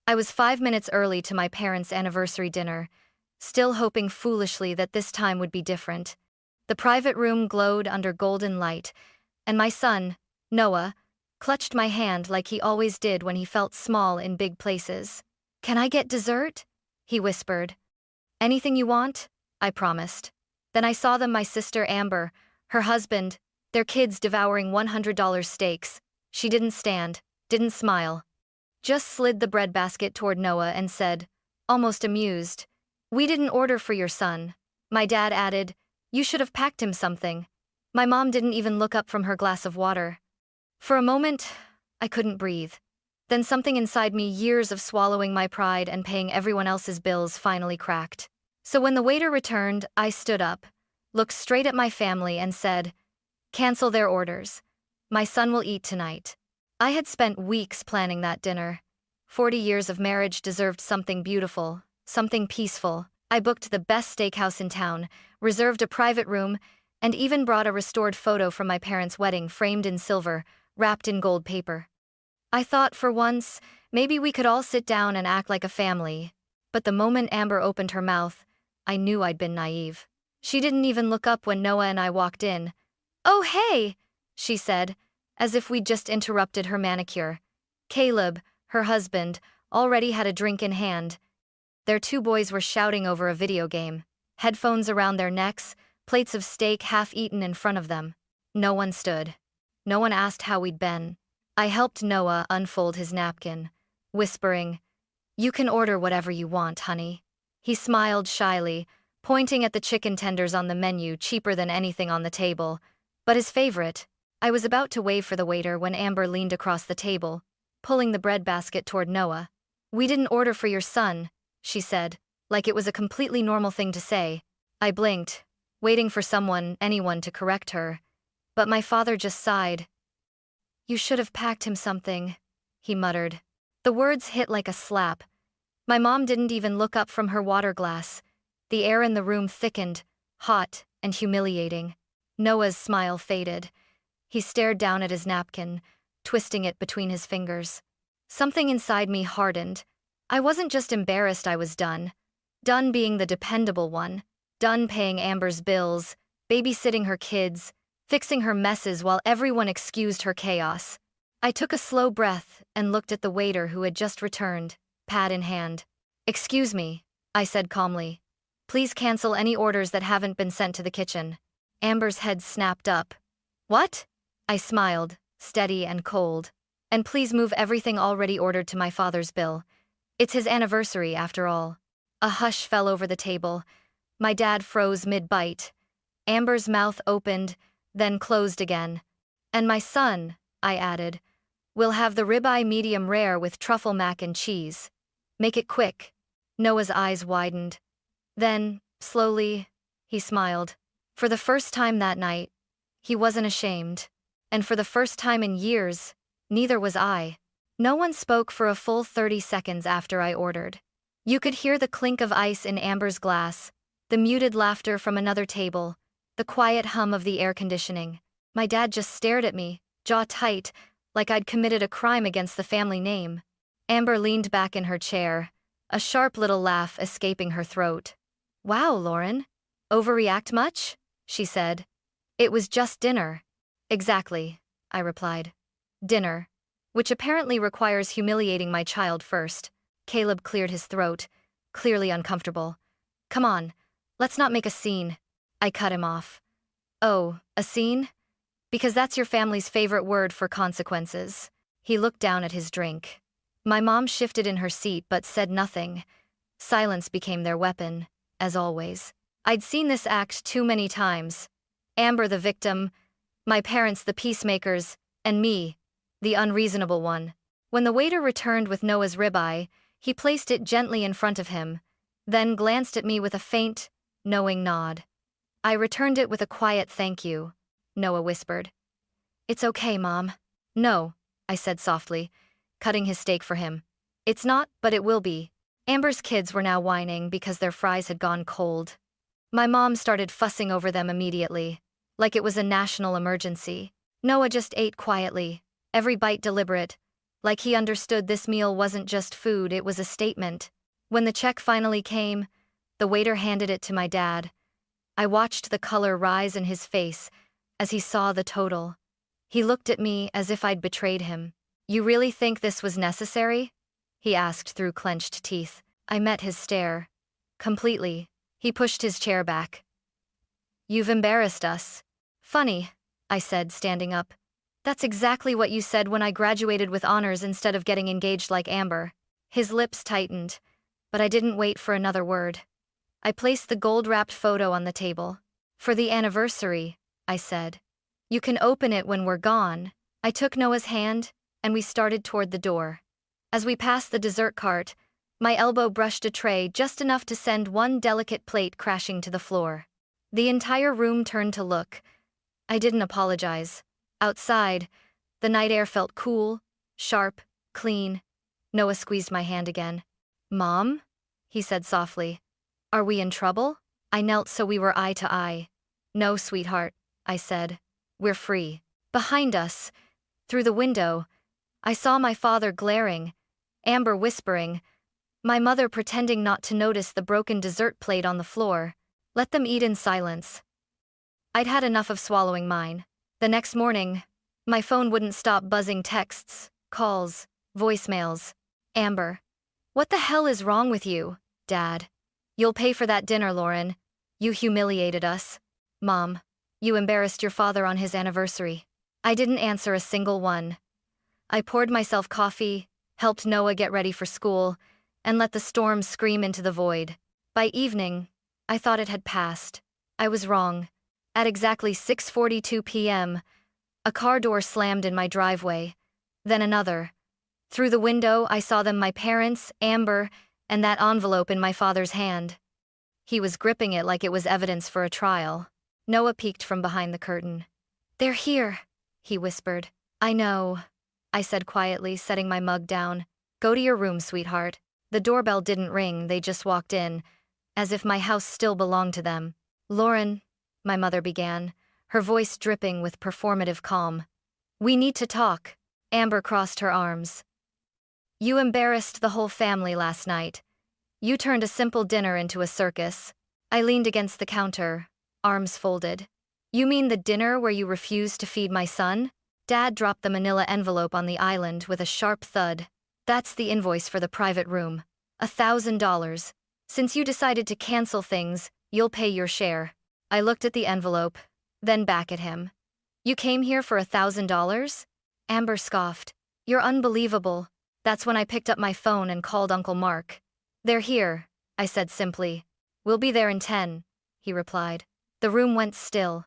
I was 5 minutes early to my parents' anniversary dinner, still hoping foolishly that this time would be different. The private room glowed under golden light, and my son, Noah, clutched my hand like he always did when he felt small in big places. "Can I get dessert?" he whispered. "Anything you want," I promised. Then I saw them, my sister Amber, her husband, their kids devouring $100 steaks. She didn't stand, didn't smile. Just slid the breadbasket toward Noah and said, almost amused, "We didn't order for your son." My dad added, "You should have packed him something." My mom didn't even look up from her glass of water. For a moment, I couldn't breathe. Then something inside me, years of swallowing my pride and paying everyone else's bills, finally cracked. So when the waiter returned, I stood up, looked straight at my family and said, "Cancel their orders. My son will eat tonight." I had spent weeks planning that dinner. 40 years of marriage deserved something beautiful, something peaceful. I booked the best steakhouse in town, reserved a private room, and even brought a restored photo from my parents' wedding framed in silver, wrapped in gold paper. I thought for once, maybe we could all sit down and act like a family. But the moment Amber opened her mouth, I knew I'd been naive. She didn't even look up when Noah and I walked in. "Oh, hey," she said, as if we'd just interrupted her manicure. Caleb, her husband, already had a drink in hand. Their 2 boys were shouting over a video game, headphones around their necks, plates of steak half-eaten in front of them. No one stood. No one asked how we'd been. I helped Noah unfold his napkin, whispering, "You can order whatever you want, honey." He smiled shyly, pointing at the chicken tenders on the menu, cheaper than anything on the table, but his favorite. I was about to wave for the waiter when Amber leaned across the table, pulling the breadbasket toward Noah. "We didn't order for your son," she said, like it was a completely normal thing to say. I blinked, waiting for anyone to correct her, but my father just sighed. "You should have packed him something," he muttered. The words hit like a slap. My mom didn't even look up from her water glass. The air in the room thickened, hot and humiliating. Noah's smile faded. He stared down at his napkin, twisting it between his fingers. Something inside me hardened. I wasn't just embarrassed, I was done. Done being the dependable one. Done paying Amber's bills, babysitting her kids, fixing her messes while everyone excused her chaos. I took a slow breath and looked at the waiter who had just returned, pad in hand. "Excuse me," I said calmly. "Please cancel any orders that haven't been sent to the kitchen." Amber's head snapped up. "What?" I smiled, steady and cold. "And please move everything already ordered to my father's bill. It's his anniversary, after all." A hush fell over the table. My dad froze mid-bite. Amber's mouth opened, then closed again. "And my son," I added, "will have the ribeye medium rare with truffle mac and cheese. Make it quick." Noah's eyes widened. Then, slowly, he smiled. For the first time that night, he wasn't ashamed. And for the first time in years, neither was I. No one spoke for a full 30 seconds after I ordered. You could hear the clink of ice in Amber's glass, the muted laughter from another table, the quiet hum of the air conditioning. My dad just stared at me, jaw tight, like I'd committed a crime against the family name. Amber leaned back in her chair, a sharp little laugh escaping her throat. "Wow, Lauren. Overreact much?" she said. "It was just dinner." "Exactly," I replied. "Dinner. Which apparently requires humiliating my child first." Caleb cleared his throat, clearly uncomfortable. "Come on, let's not make a scene." I cut him off. "Oh, a scene? Because that's your family's favorite word for consequences." He looked down at his drink. My mom shifted in her seat but said nothing. Silence became their weapon, as always. I'd seen this act too many times. Amber the victim, my parents the peacemakers, and me, the unreasonable one. When the waiter returned with Noah's ribeye, he placed it gently in front of him, then glanced at me with a faint, knowing nod. I returned it with a quiet "thank you," Noah whispered. "It's okay, Mom." "No," I said softly, cutting his steak for him. "It's not, but it will be." Amber's kids were now whining because their fries had gone cold. My mom started fussing over them immediately, like it was a national emergency. Noah just ate quietly, every bite deliberate, Like he understood this meal wasn't just food, it was a statement. When the check finally came, the waiter handed it to my dad. I watched the color rise in his face as he saw the total. He looked at me as if I'd betrayed him. "You really think this was necessary?" he asked through clenched teeth. I met his stare. Completely. He pushed his chair back. "You've embarrassed us." "Funny," I said, standing up. "That's exactly what you said when I graduated with honors instead of getting engaged like Amber." His lips tightened, but I didn't wait for another word. I placed the gold-wrapped photo on the table. "For the anniversary," I said. "You can open it when we're gone." I took Noah's hand, and we started toward the door. As we passed the dessert cart, my elbow brushed a tray just enough to send one delicate plate crashing to the floor. The entire room turned to look. I didn't apologize. Outside, the night air felt cool, sharp, clean. Noah squeezed my hand again. "Mom?" he said softly. "Are we in trouble?" I knelt so we were eye to eye. "No, sweetheart," I said. "We're free." Behind us, through the window, I saw my father glaring, Amber whispering, my mother pretending not to notice the broken dessert plate on the floor. Let them eat in silence. I'd had enough of swallowing mine. The next morning, my phone wouldn't stop buzzing texts, calls, voicemails. "Amber, what the hell is wrong with you, Dad? You'll pay for that dinner, Lauren. You humiliated us. Mom, you embarrassed your father on his anniversary." I didn't answer a single one. I poured myself coffee, helped Noah get ready for school, and let the storm scream into the void. By evening, I thought it had passed. I was wrong. At exactly 6:42 p.m., a car door slammed in my driveway, then another. Through the window, I saw them, my parents, Amber, and that envelope in my father's hand. He was gripping it like it was evidence for a trial. Noah peeked from behind the curtain. "They're here," he whispered. "I know," I said quietly, setting my mug down. "Go to your room, sweetheart." The doorbell didn't ring, they just walked in, as if my house still belonged to them. "Lauren," my mother began, her voice dripping with performative calm. "We need to talk." Amber crossed her arms. "You embarrassed the whole family last night. You turned a simple dinner into a circus." I leaned against the counter, arms folded. "You mean the dinner where you refused to feed my son?" Dad dropped the manila envelope on the island with a sharp thud. "That's the invoice for the private room. $1,000. Since you decided to cancel things, you'll pay your share." I looked at the envelope, then back at him. "You came here for $1,000? Amber scoffed. "You're unbelievable." That's when I picked up my phone and called Uncle Mark. "They're here," I said simply. "We'll be there in 10, he replied. The room went still.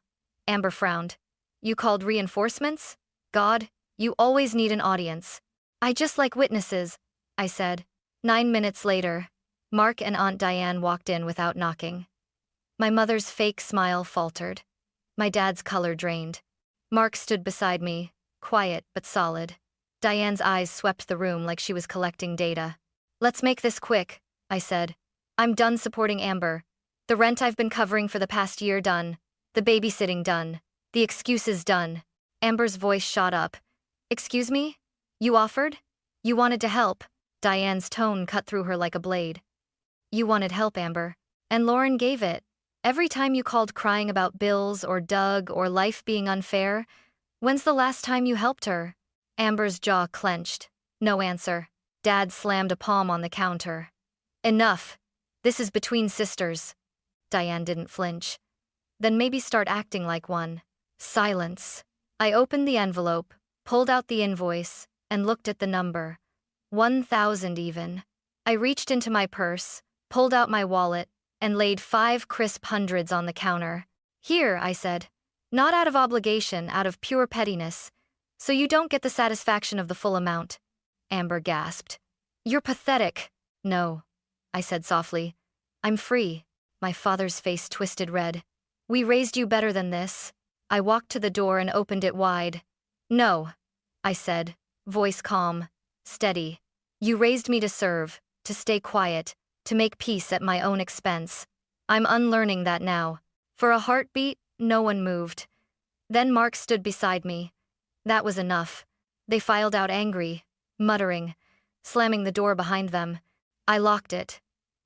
Amber frowned. "You called reinforcements? God, you always need an audience." "I just like witnesses," I said. 9 minutes later, Mark and Aunt Diane walked in without knocking. My mother's fake smile faltered. My dad's color drained. Mark stood beside me, quiet but solid. Diane's eyes swept the room like she was collecting data. "Let's make this quick," I said. "I'm done supporting Amber. The rent I've been covering for the past year done. The babysitting done. The excuses done." Amber's voice shot up. "Excuse me? You offered? You wanted to help." Diane's tone cut through her like a blade. "You wanted help, Amber. And Lauren gave it. Every time you called crying about bills or Doug or life being unfair, when's the last time you helped her?" Amber's jaw clenched. No answer. Dad slammed a palm on the counter. "Enough. This is between sisters." Diane didn't flinch. "Then maybe start acting like one." Silence. I opened the envelope, pulled out the invoice, and looked at the number. 1,000 even. I reached into my purse, pulled out my wallet, and laid 5 crisp hundreds on the counter. "Here," I said. "Not out of obligation, out of pure pettiness. So you don't get the satisfaction of the full amount." Amber gasped. "You're pathetic." "No," I said softly. "I'm free." My father's face twisted red. "We raised you better than this." I walked to the door and opened it wide. "No," I said, voice calm, steady. "You raised me to serve, to stay quiet, to make peace at my own expense. I'm unlearning that now." For a heartbeat, no one moved. Then Mark stood beside me. That was enough. They filed out angry, muttering, slamming the door behind them. I locked it.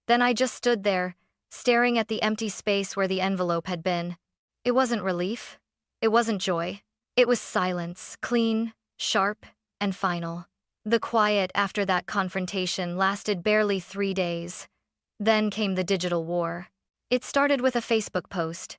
Then I just stood there, staring at the empty space where the envelope had been. It wasn't relief. It wasn't joy. It was silence, clean, sharp, and final. The quiet after that confrontation lasted barely 3 days. Then came the digital war. It started with a Facebook post.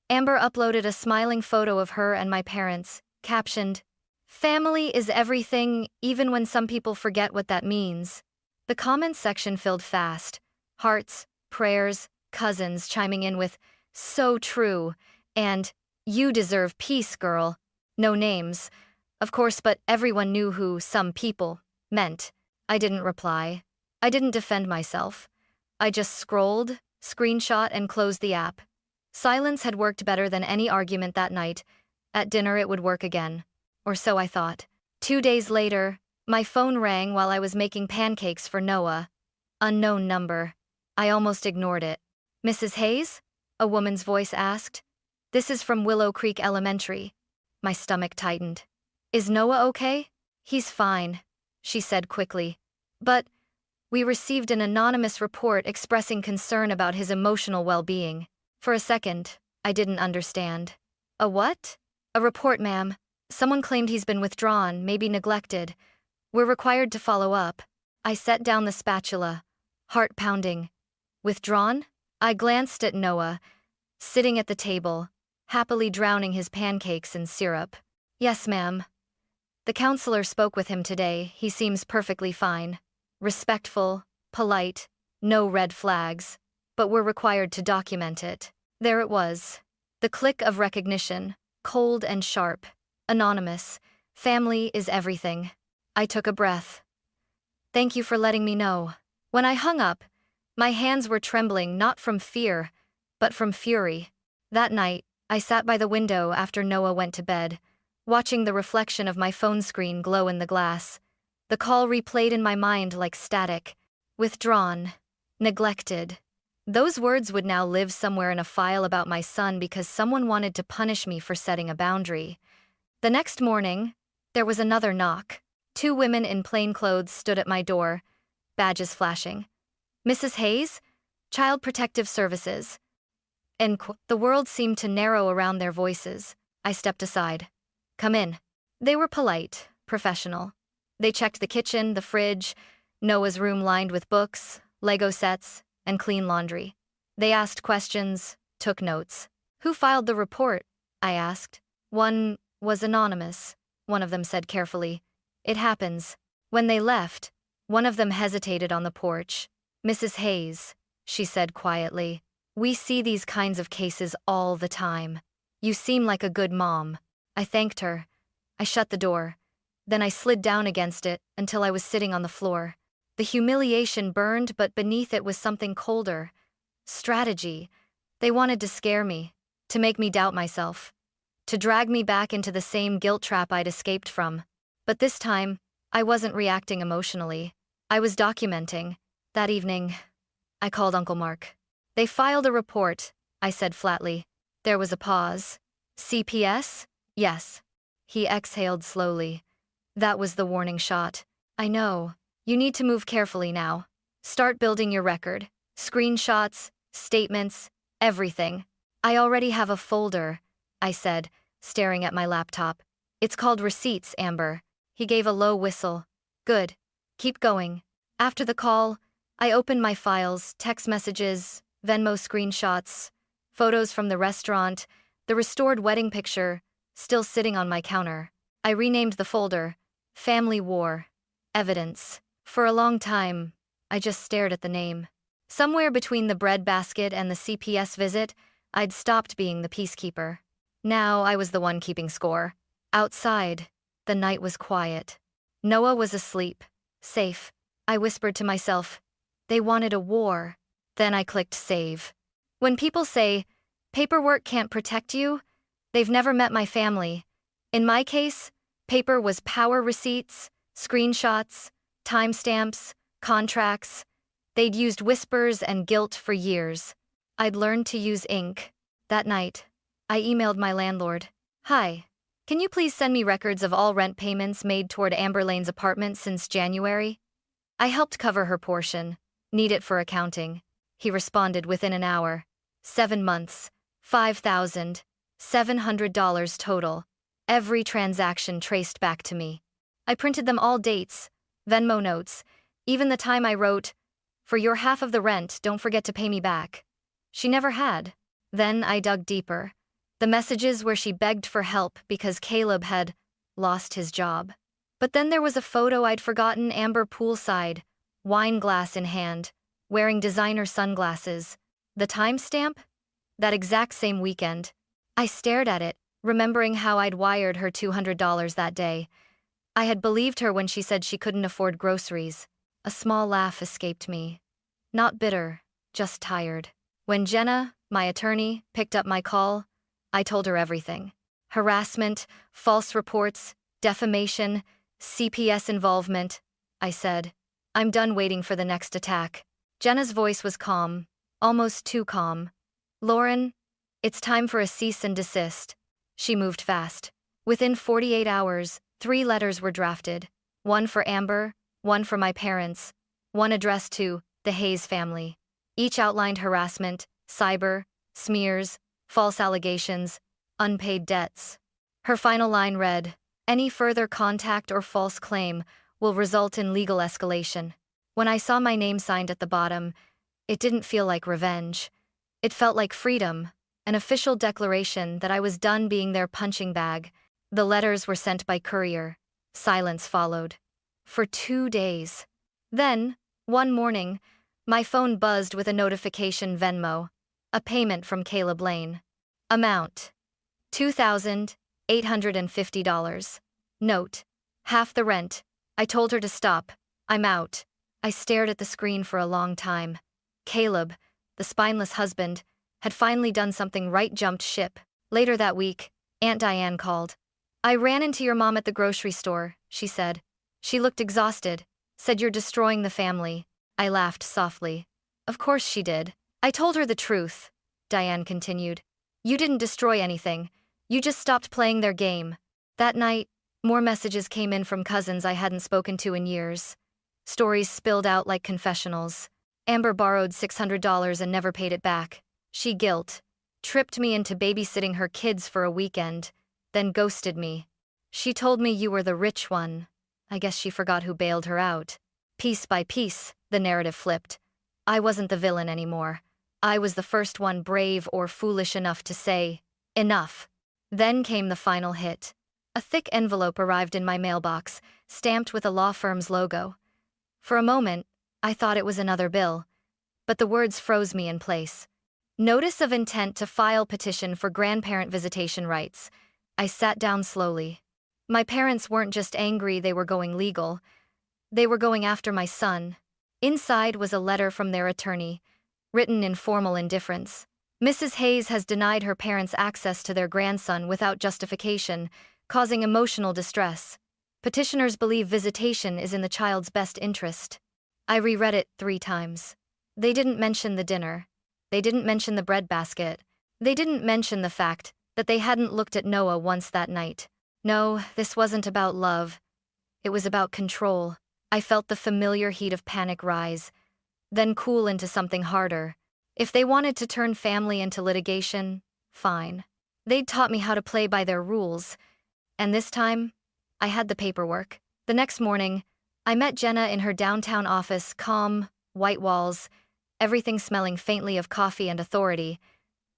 Amber uploaded a smiling photo of her and my parents, captioned, "Family is everything, even when some people forget what that means." The comments section filled fast. Hearts, prayers, cousins chiming in with, "So true," and "You deserve peace, girl." No names, of course, but everyone knew who "some people" meant. I didn't reply. I didn't defend myself. I just scrolled, screenshot, and closed the app. Silence had worked better than any argument that night. At dinner it would work again. Or so I thought. 2 days later, my phone rang while I was making pancakes for Noah. Unknown number. I almost ignored it. "Mrs. Hayes?" a woman's voice asked. "This is from Willow Creek Elementary." My stomach tightened. "Is Noah okay?" "He's fine," she said quickly. "But we received an anonymous report expressing concern about his emotional well-being." For a second, I didn't understand. "A what?" "A report, ma'am. Someone claimed he's been withdrawn, maybe neglected. We're required to follow up." I set down the spatula, heart pounding. "Withdrawn?" I glanced at Noah, sitting at the table, happily drowning his pancakes in syrup. "Yes, ma'am. The counselor spoke with him today. He seems perfectly fine. Respectful, polite, no red flags. But we're required to document it." There it was. The click of recognition, cold and sharp. Anonymous. Family is everything. I took a breath. "Thank you for letting me know." When I hung up, my hands were trembling not from fear, but from fury. That night, I sat by the window after Noah went to bed, watching the reflection of my phone screen glow in the glass. The call replayed in my mind like static. Withdrawn. Neglected. Those words would now live somewhere in a file about my son because someone wanted to punish me for setting a boundary. The next morning, there was another knock. 2 women in plain clothes stood at my door, badges flashing. "Mrs. Hayes? Child Protective Services." And the world seemed to narrow around their voices. I stepped aside. "Come in." They were polite, professional. They checked the kitchen, the fridge, Noah's room lined with books, Lego sets, and clean laundry. They asked questions, took notes. "Who filed the report?" I asked. "One was anonymous," one of them said carefully. "It happens." When they left, one of them hesitated on the porch. "Mrs. Hayes," she said quietly, "we see these kinds of cases all the time. You seem like a good mom." I thanked her. I shut the door. Then I slid down against it until I was sitting on the floor. The humiliation burned, but beneath it was something colder. Strategy. They wanted to scare me, to make me doubt myself, to drag me back into the same guilt trap I'd escaped from. But this time, I wasn't reacting emotionally. I was documenting. That evening, I called Uncle Mark. "They filed a report," I said flatly. There was a pause. "CPS?" "Yes." He exhaled slowly. That was the warning shot. "I know. You need to move carefully now. Start building your record. Screenshots, statements, everything." "I already have a folder," I said, staring at my laptop. "It's called Receipts, Amber." He gave a low whistle. "Good. Keep going." After the call, I opened my files, text messages, Venmo screenshots, photos from the restaurant, the restored wedding picture, still sitting on my counter. I renamed the folder, Family War, Evidence. For a long time, I just stared at the name. Somewhere between the bread basket and the CPS visit, I'd stopped being the peacekeeper. Now I was the one keeping score. Outside, the night was quiet. Noah was asleep, safe. I whispered to myself, they wanted a war. Then I clicked save. When people say, paperwork can't protect you, they've never met my family. In my case, paper was power receipts, screenshots, timestamps, contracts. They'd used whispers and guilt for years. I'd learned to use ink. That night, I emailed my landlord. "Hi, Can you please send me records of all rent payments made toward Amber Lane's apartment since January? I helped cover her portion. Need it for accounting. He responded within an hour. 7 months. $5,700 total. Every transaction traced back to me. I printed them all dates, Venmo notes, even the time I wrote, "For your half of the rent, don't forget to pay me back." She never had. Then I dug deeper. The messages where she begged for help because Caleb had lost his job. But then there was a photo I'd forgotten, Amber poolside, wine glass in hand, wearing designer sunglasses. The timestamp? That exact same weekend. I stared at it, remembering how I'd wired her $200 that day. I had believed her when she said she couldn't afford groceries. A small laugh escaped me. Not bitter, just tired. When Jenna, my attorney, picked up my call, I told her everything. Harassment, false reports, defamation, CPS involvement. I said, "I'm done waiting for the next attack." Jenna's voice was calm, almost too calm. "Lauren, it's time for a cease and desist." She moved fast. Within 48 hours, 3 letters were drafted. One for Amber, one for my parents, one addressed to the Hayes family. Each outlined harassment, cyber, smears, false allegations, unpaid debts. Her final line read, "Any further contact or false claim will result in legal escalation." When I saw my name signed at the bottom, it didn't feel like revenge. It felt like freedom, an official declaration that I was done being their punching bag. The letters were sent by courier. Silence followed. For 2 days. Then, one morning, my phone buzzed with a notification: Venmo. A payment from Caleb Lane. Amount: $2,850. Note: half the rent. I told her to stop. I'm out. I stared at the screen for a long time. Caleb, the spineless husband, had finally done something right, jumped ship. Later that week, Aunt Diane called. "I ran into your mom at the grocery store," she said. She looked exhausted, said, "You're destroying the family." I laughed softly. "Of course she did." "I told her the truth," Diane continued. "You didn't destroy anything. You just stopped playing their game." That night, more messages came in from cousins I hadn't spoken to in years. Stories spilled out like confessionals. Amber borrowed $600 and never paid it back. She tripped me into babysitting her kids for a weekend, then ghosted me. She told me you were the rich one. I guess she forgot who bailed her out. Piece by piece, the narrative flipped. I wasn't the villain anymore. I was the first one brave or foolish enough to say, "Enough." Then came the final hit. A thick envelope arrived in my mailbox, stamped with a law firm's logo. For a moment, I thought it was another bill, but the words froze me in place. Notice of intent to file petition for grandparent visitation rights. I sat down slowly. My parents weren't just angry, they were going legal. They were going after my son. Inside was a letter from their attorney, written in formal indifference. "Mrs. Hayes has denied her parents access to their grandson without justification, causing emotional distress. Petitioners believe visitation is in the child's best interest." I reread it 3 times. They didn't mention the dinner. They didn't mention the breadbasket. They didn't mention the fact that they hadn't looked at Noah once that night. No, this wasn't about love. It was about control. I felt the familiar heat of panic rise, then cool into something harder. If they wanted to turn family into litigation, fine. They'd taught me how to play by their rules. And this time, I had the paperwork. The next morning, I met Jenna in her downtown office, calm, white walls, everything smelling faintly of coffee and authority.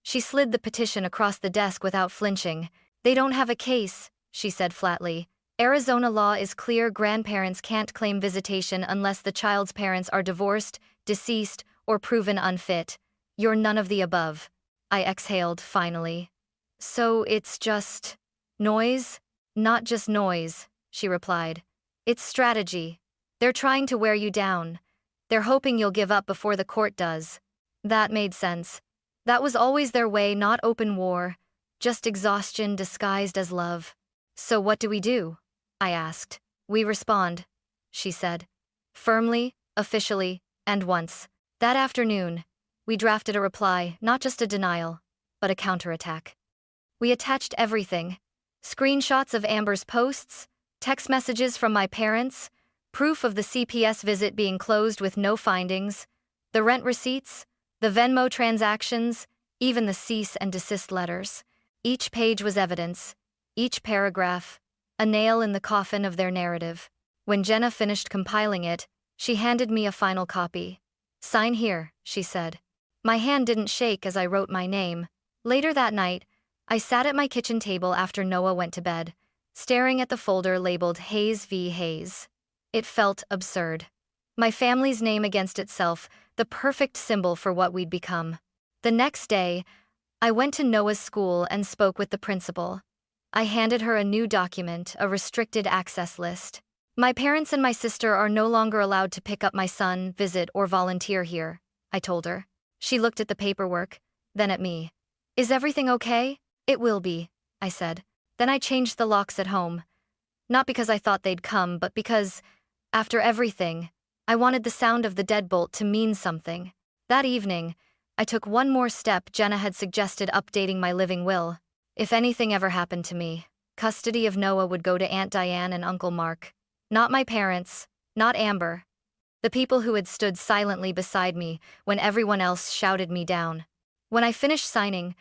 She slid the petition across the desk without flinching. "They don't have a case," she said flatly. "Arizona law is clear: grandparents can't claim visitation unless the child's parents are divorced, deceased, or proven unfit. You're none of the above." I exhaled, finally. "So it's just noise?" "Not just noise," she replied. "It's strategy. They're trying to wear you down. They're hoping you'll give up before the court does." That made sense. That was always their way, not open war, just exhaustion disguised as love. "So what do we do?" I asked. "We respond," she said. Firmly, officially, and once. That afternoon, we drafted a reply, not just a denial, but a counterattack. We attached everything: Screenshots of Amber's posts, text messages from my parents, proof of the CPS visit being closed with no findings, the rent receipts, the Venmo transactions, even the cease and desist letters. Each page was evidence, each paragraph, a nail in the coffin of their narrative. When Jenna finished compiling it, she handed me a final copy. "Sign here," she said. My hand didn't shake as I wrote my name. Later that night, I sat at my kitchen table after Noah went to bed, staring at the folder labeled Hayes v. Hayes. It felt absurd. My family's name against itself, the perfect symbol for what we'd become. The next day, I went to Noah's school and spoke with the principal. I handed her a new document, a restricted access list. "My parents and my sister are no longer allowed to pick up my son, visit, or volunteer here," I told her. She looked at the paperwork, then at me. "Is everything okay?" "It will be," I said. Then I changed the locks at home. Not because I thought they'd come, but because, after everything, I wanted the sound of the deadbolt to mean something. That evening, I took one more step. Jenna had suggested updating my living will. If anything ever happened to me, custody of Noah would go to Aunt Diane and Uncle Mark. Not my parents, not Amber. The people who had stood silently beside me when everyone else shouted me down. When I finished signing,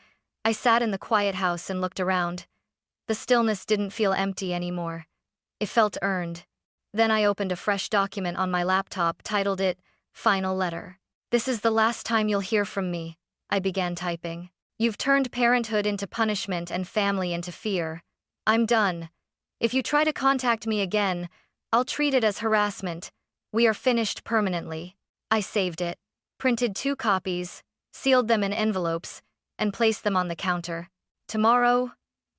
I sat in the quiet house and looked around. The stillness didn't feel empty anymore. It felt earned. Then I opened a fresh document on my laptop, titled it, Final Letter. "This is the last time you'll hear from me," I began typing. "You've turned parenthood into punishment and family into fear. I'm done. If you try to contact me again, I'll treat it as harassment. We are finished permanently." I saved it, printed 2 copies, sealed them in envelopes, and placed them on the counter. Tomorrow,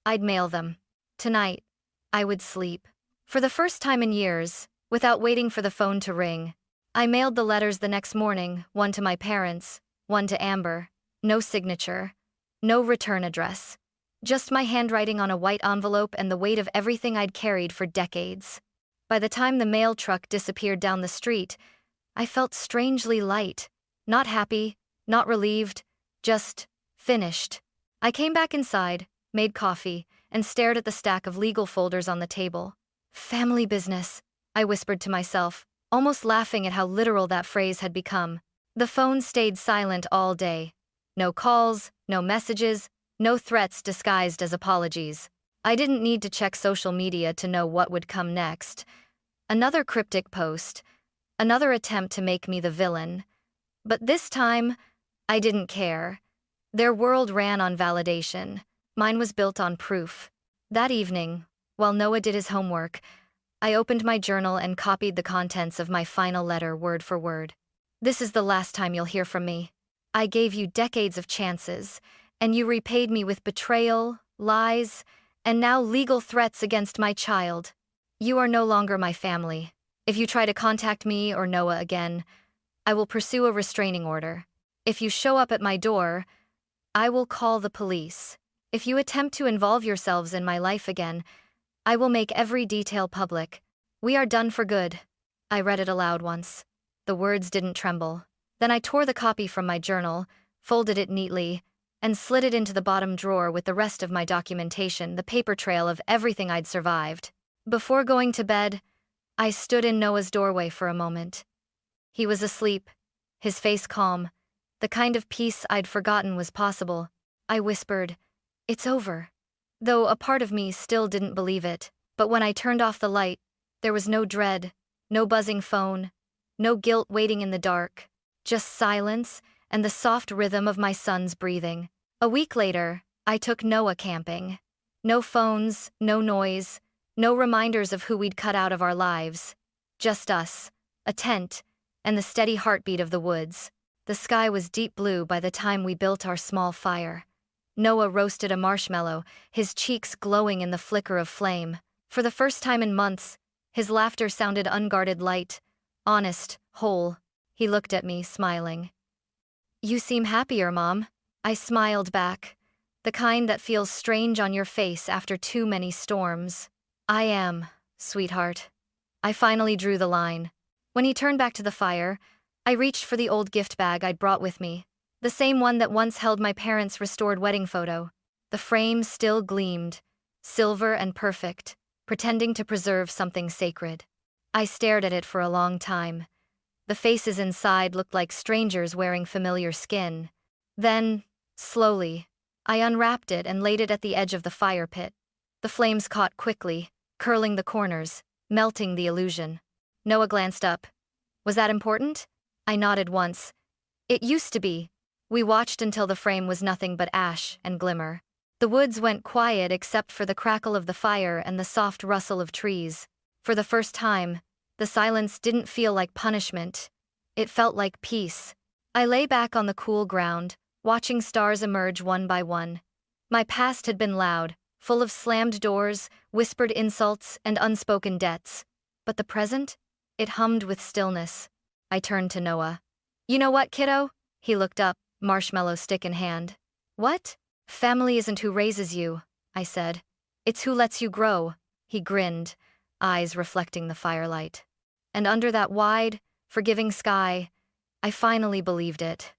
I'd mail them. Tonight, I would sleep. For the first time in years, without waiting for the phone to ring, I mailed the letters the next morning, one to my parents, one to Amber. No signature, no return address. Just my handwriting on a white envelope and the weight of everything I'd carried for decades. By the time the mail truck disappeared down the street, I felt strangely light. Not happy, not relieved, just finished. I came back inside, made coffee, and stared at the stack of legal folders on the table. "Family business," I whispered to myself, almost laughing at how literal that phrase had become. The phone stayed silent all day. No calls, no messages, no threats disguised as apologies. I didn't need to check social media to know what would come next. Another cryptic post, another attempt to make me the villain. But this time, I didn't care. Their world ran on validation. Mine was built on proof. That evening, while Noah did his homework, I opened my journal and copied the contents of my final letter word for word. "This is the last time you'll hear from me. I gave you decades of chances, and you repaid me with betrayal, lies, and now legal threats against my child. You are no longer my family. If you try to contact me or Noah again, I will pursue a restraining order. If you show up at my door, I will call the police. If you attempt to involve yourselves in my life again, I will make every detail public. We are done for good." I read it aloud once. The words didn't tremble. Then I tore the copy from my journal, folded it neatly, and slid it into the bottom drawer with the rest of my documentation, the paper trail of everything I'd survived. Before going to bed, I stood in Noah's doorway for a moment. He was asleep, his face calm, the kind of peace I'd forgotten was possible. I whispered, "It's over," though a part of me still didn't believe it. But when I turned off the light, there was no dread, no buzzing phone, no guilt waiting in the dark, just silence and the soft rhythm of my son's breathing. A week later, I took Noah camping. No phones, no noise, no reminders of who we'd cut out of our lives. Just us, a tent, and the steady heartbeat of the woods. The sky was deep blue by the time we built our small fire. Noah roasted a marshmallow, his cheeks glowing in the flicker of flame. For the first time in months, his laughter sounded unguarded, light, honest, whole. He looked at me, smiling. "You seem happier, Mom." I smiled back, the kind that feels strange on your face after too many storms. "I am, sweetheart." I finally drew the line. When he turned back to the fire, I reached for the old gift bag I'd brought with me, the same one that once held my parents' restored wedding photo. The frame still gleamed, silver and perfect, pretending to preserve something sacred. I stared at it for a long time. The faces inside looked like strangers wearing familiar skin. Then, slowly, I unwrapped it and laid it at the edge of the fire pit. The flames caught quickly, curling the corners, melting the illusion. Noah glanced up. Was that important? I nodded once. It used to be. We watched until the frame was nothing but ash and glimmer. The woods went quiet except for the crackle of the fire and the soft rustle of trees. For the first time, the silence didn't feel like punishment. It felt like peace. I lay back on the cool ground, watching stars emerge one by one. My past had been loud, full of slammed doors, whispered insults, and unspoken debts. But the present? It hummed with stillness. I turned to Noah. You know what, kiddo? He looked up, marshmallow stick in hand. What? Family isn't who raises you, I said. It's who lets you grow. He grinned, eyes reflecting the firelight. And under that wide, forgiving sky, I finally believed it.